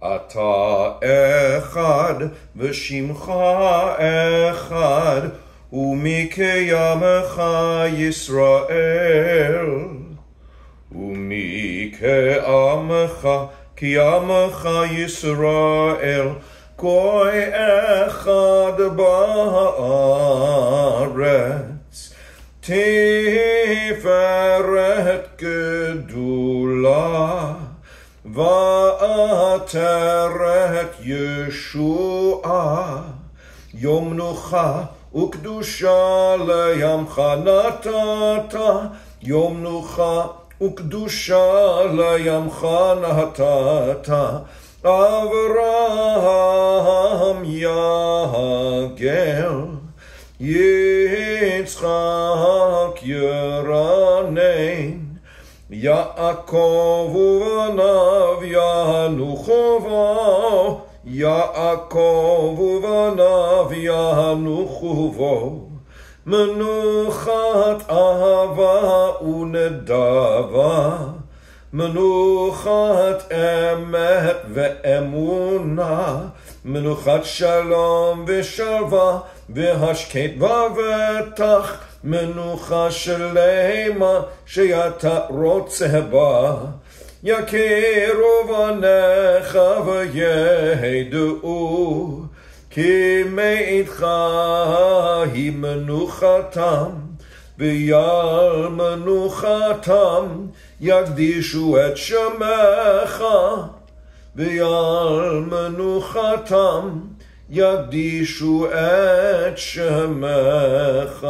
אתה אחד ושמך אחד, ומקיימך ישראל. ומקיימך ישראל, גוי אחד בארץ, תפארת גדולה, ועטרת ישועה. יום מנוחה וקדושה לימך נתת, יום מנוחה וקדושה לימך נתת. אברהם יגל, יצחק ירנן, יעקב ובניו ינוחו בו, יעקב ובניו ינוחו בו. מנוחת אהבה ונדבה, מנוחת אמת ואמונה, מנוחת שלום ושלווה והשקט בבטח, מנוחה שלמה שאתה רוצה בה. יכירו בניך וידעו כי מאיתך היא מנוחתם, ויל מנוחתם יקדישו את שמך, ויל מנוחתם יקדישו את שמך.